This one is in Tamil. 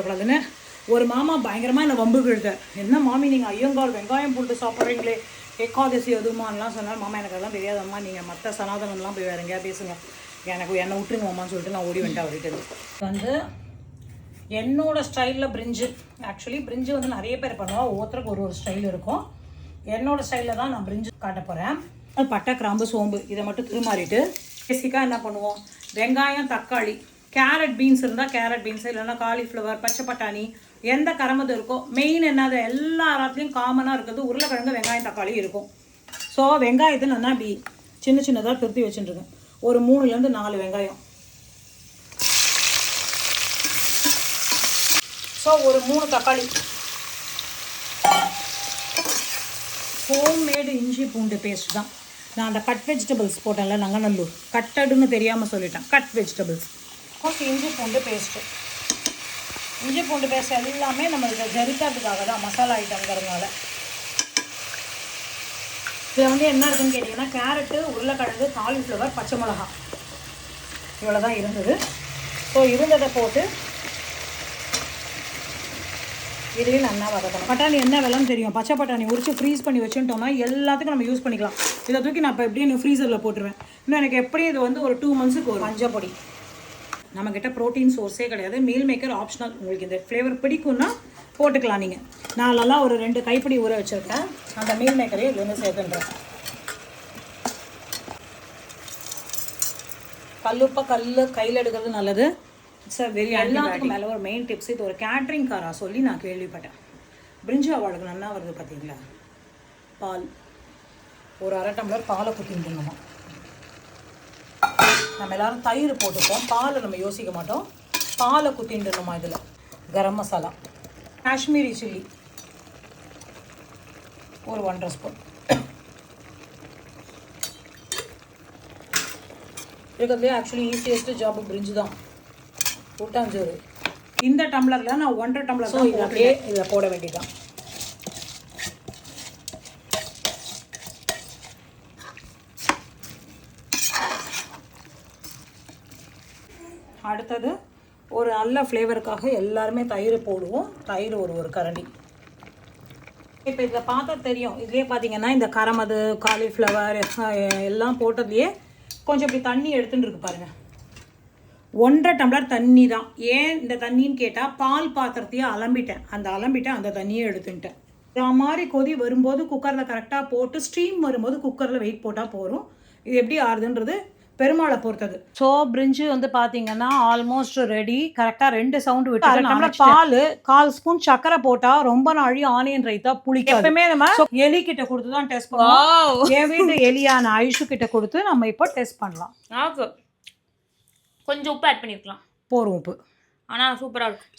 கூடாதுன்னு ஒரு மாமா பயங்கரமாக என்னை வம்புக்கு இழுத்தார். என்ன மாமி நீங்கள் ஐயங்கார் வெங்காயம் போட்டு சாப்பிட்றீங்களே, ஏகாதசி அதுமான்லாம் சொன்னார். மாமா எனக்கு அதெல்லாம் தெரியாதம்மா, நீங்கள் மற்ற சனாதனம்லாம் போய் வேறு எங்கேயா பேசுங்க, எனக்கு என்னை விட்டுருங்க மாமான்னு சொல்லிட்டு நான் ஓடி வந்துட்டேன் அவர்கிட்ட. வந்து என்னோடய ஸ்டைலில் பிரிஞ்சு, ஆக்சுவலி பிரிஞ்சு வந்து நிறைய பேர் பண்ணுவோம், ஒவ்வொருத்தருக்கு ஒரு ஒரு ஸ்டைல் இருக்கும். என்னோடய ஸ்டைலில் தான் நான் பிரிஞ்சு காட்ட போகிறேன். பட்டை கிராம்பு சோம்பு இதை மட்டும் திருமாறிட்டு பேசிக்காக என்ன பண்ணுவோம், வெங்காயம் தக்காளி கேரட் பீன்ஸ் இருந்தால் கேரட் பீன்ஸ், இல்லைன்னா காலிஃப்ளவர் பச்சை பட்டாணி எந்த கரமது இருக்கோ. மெயின் என்னது எல்லாத்துலேயும் காமனாக இருக்கிறது உருளைக்கிழங்கு வெங்காயம் தக்காளி இருக்கும். ஸோ வெங்காயத்தை நல்லா இப்படி சின்ன சின்னதாக திருத்தி வச்சுட்டுருக்கேன். ஒரு 3லேருந்து 4 வெங்காயம். ஸோ ஒரு 3 தக்காளி. ஹோம்மேடு இஞ்சி பூண்டு பேஸ்ட் தான். நான் அந்த கட் வெஜிடபிள்ஸ் போட்டேன்ல, நங்கநல்லூர் கட்டடுன்னு தெரியாமல் சொல்லிட்டேன், கட் வெஜிடபிள்ஸ். இஞ்சி பூண்டு பேஸ்ட்டு, இஞ்சி பூண்டு பேஸ்ட் எல்லாமே நம்ம இதை ஜெரிக்கிறதுக்காக தான், மசாலா ஐட்டம்ங்கிறதுனால. இதில் வந்து என்ன இருக்குதுன்னு கேட்டிங்கன்னா, கேரட்டு உருளைக்கிழங்கு காலிஃப்ளவர் பச்சை மிளகா இவ்வளோ தான் இருந்தது. ஸோ இருந்ததை போட்டு இதையும் நல்லா வதக்கணும். பட்டாணி என்ன விலைன்னு தெரியும், பச்சை பட்டாணி உரிச்சு ஃப்ரீஸ் பண்ணி வச்சுட்டோம்னா எல்லாத்துக்கும் நம்ம யூஸ் பண்ணிக்கலாம். இதை தூக்கி நான் இப்போ எப்படியும் ஃப்ரீசரில் போட்டுருவேன். இன்னும் எனக்கு எப்படியும் இது வந்து ஒரு 2 மந்த்ஸுக்கு ஒரு மஞ்சள் பொடி. நம்மக்கிட்ட ப்ரோட்டீன் சோர்ஸே கிடையாது, மீல் மேக்கர் ஆப்ஷனல். உங்களுக்கு இந்த ஃப்ளேவர் பிடிக்கும்னா போட்டுக்கலாம் நீங்கள். நான் நல்லா ஒரு 2 கைப்பிடி ஊற வச்சுருக்கேன். அந்த மீல் மேக்கரையும் இது வந்து சேர்த்துன்றேன். கல்லுப்பை கையில் எடுக்கிறது நல்லது. இட்ஸ் அ வெரி எல்லாத்துக்கும் மேலே ஒரு மெயின் டிப்ஸ். இது ஒரு கேட்ரிங்காரா சொல்லி நான் கேள்விப்பட்டேன். பிரிஞ்சு அவளுக்கு நல்லா வருது பார்த்தீங்களா. பால் ஒரு 1/2 டம்ளர் பாலை குத்திட்டுணுமா. நம்ம எல்லோரும் தயிர் போட்டுப்போம், பாலை நம்ம யோசிக்க மாட்டோம். பாலை குத்திட்டுணுமா. இதில் கரம் மசாலா, காஷ்மீரி சில்லி ஒரு 1.5 ஸ்பூன். இருக்கிறதுலே ஆக்சுவலி ஈஸியஸ்ட்டு ஜாப் பிரிஞ்சு தான். கூட்டாஞ்சோறு இந்த டம்ளரில் நான் 1.5 டம்ளர் தான் போட்டே இதில் போட வேண்டியதான். அடுத்தது ஒரு நல்ல ஃப்ளேவருக்காக எல்லாருமே தயிர் போடுவோம். தயிர் ஒரு கரண்டி. இப்போ இதில் பார்த்தா தெரியும், இதுலேயே பார்த்தீங்கன்னா இந்த கரமது காலிஃப்ளவர் எல்லாம் போட்டதுலேயே கொஞ்சம் இப்படி தண்ணி எடுத்துகிட்டு இருக்கு பாருங்கள். 1.5 டம்ளர் தண்ணி தான். ஏன் இந்த தண்ணின்னு கேட்டால், பால் பாத்திரத்தையே அலம்பிட்டேன், அந்த தண்ணியை எடுத்துட்டேன். இது மாதிரி கொதி வரும்போது குக்கரில் கரெக்டாக போட்டு ஸ்டீம் வரும்போது குக்கரில் வெயிட் போட்டால் போகிறோம். இது எப்படி ஆறுதுன்றது பெருமாளை பொறுத்தது. ஸோ பிரிஞ்சு வந்து பார்த்தீங்கன்னா ஆல்மோஸ்ட் ரெடி. கரெக்டாக 2 சவுண்டு விட்டு 1/2 டம்ளர் பால், 1/4 ஸ்பூன் சக்கரை போட்டால் ரொம்ப நாழி ஆனியன் ரைத்தா புளிக்கும். எப்பவுமே நம்ம எலி கிட்ட கொடுத்து தான் டெஸ்ட் பண்ணுவோம். என் வீட்டு எலியான ஐஷு கிட்ட கொடுத்து நம்ம இப்போ டெஸ்ட் பண்ணலாம். கொஞ்சம் உப்பு ஆட் பண்ணிருக்கலாம், போரும் உப்பு. ஆனால் சூப்பராக இருக்கும்.